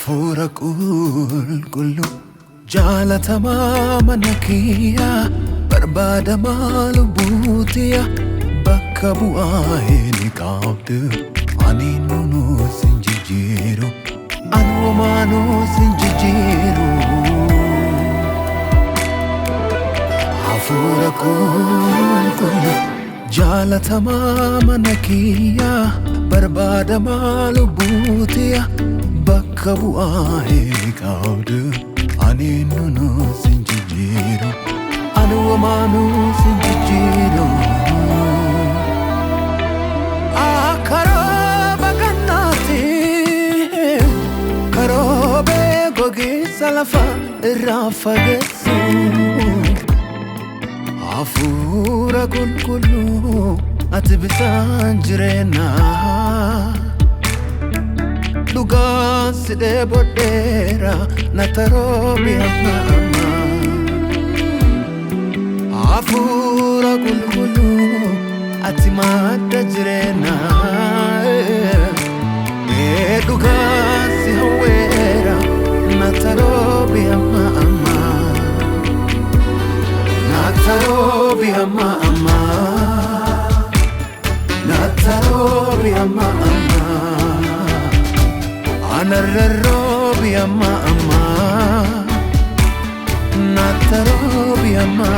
Hafuura qulqullu jaalatamaa mana kiyya barbaadamaa lubbuutiya bakka bu'aa hin qabdu ani nuus hin jijjiiru anumaa nuus hin jijjiiru. Hafuura qulqullu jaalatamaa mana kiyya barbaadamaa lubbuutiya bakka bu'aa hin qabdu ani nuus hin jijjiiru anumaa nuus hin jijjiiru. Karooba gannaati karoobee gogiinsa lafa irraa fageessu hafuura qulqulluu ati bisaan jireenyaa dhugaan si dheebodheera na taroobi amma hafuura qulqulluu ati madda jireenyaa dhugaan si hawweera na taroobi amma Natarobi amma Natarobi amma Anarrobi amma Natarobi amma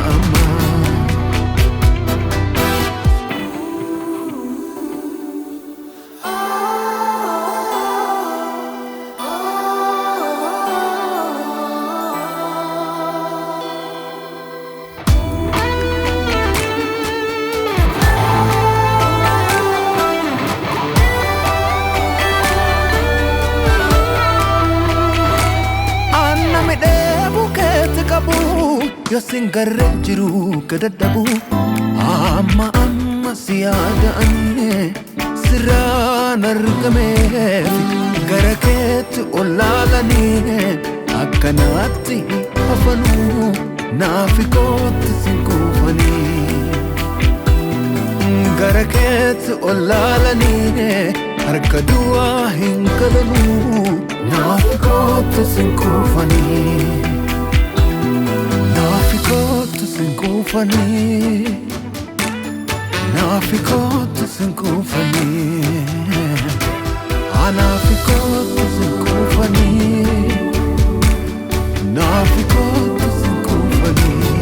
Yosin garre jiru kadadabu amma si yaada'anne sirraan argameef gara keetti olaalanii akkanaatti hafanuu naafi kootti sin kuufanii gara keetti olaalanii harka du'aa hin qabanuu naafi kootti sin kuufanii. Nafikootu sin kuufanii Nafikootu sin kuufanii Nafikootu sin kuufanii Nafikootu sin kuufanii.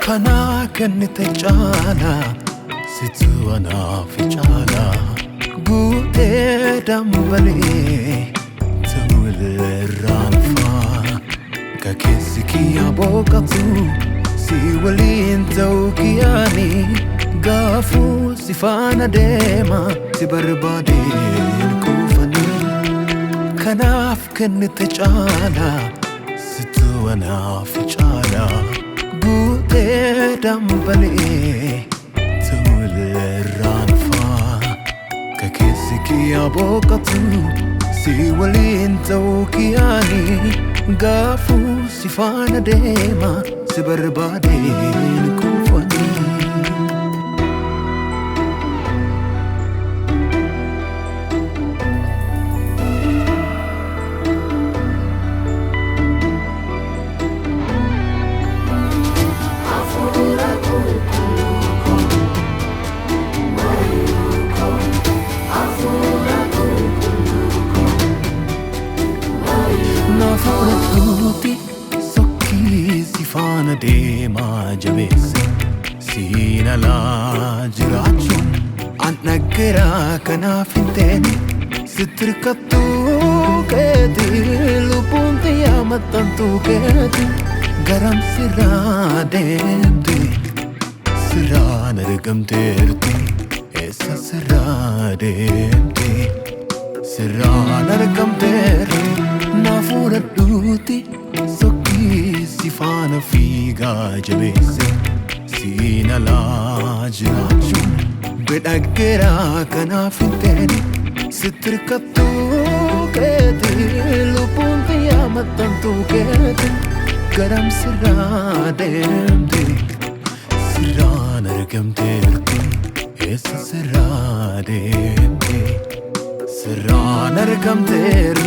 Kana kennite caala situ anaaf caala guutee dambalee ta'ulirraan faa kakeessi kiyya boqotu si waliin ta'uu kiyyaani gaafuu si faana deema si barbaadeen kuufanii. Kanaaf kennite caala situ anaaf caala guutee dambalee ta'ulirraan faa kakeessi kiyya boqotu si waliin ta'uu kiyyaani gaafuu si faana deema si barbaadeen kuufanii. Faana deemaa jabeessa siin alaa jiraachuun an dhaggeraa kanaaf hin teene sitti hirkattuu keeti lubbuun xiyyaa maxxantuu keeti garam sirraa deemte sirraan argamteerti eessa sirraa deemte sirraan argamteerti na fuudhadhuuti sokki si faana fiigaa jabeesse siina laa jiraachuun bedhaggeeraa kanaaf hin teeni sitirkattuu keeti lubbuun xiyyaa maxxantuu keeti garam sirraa deemte sirraan argamteerti eessa sirraa deemte sirraan argamteerti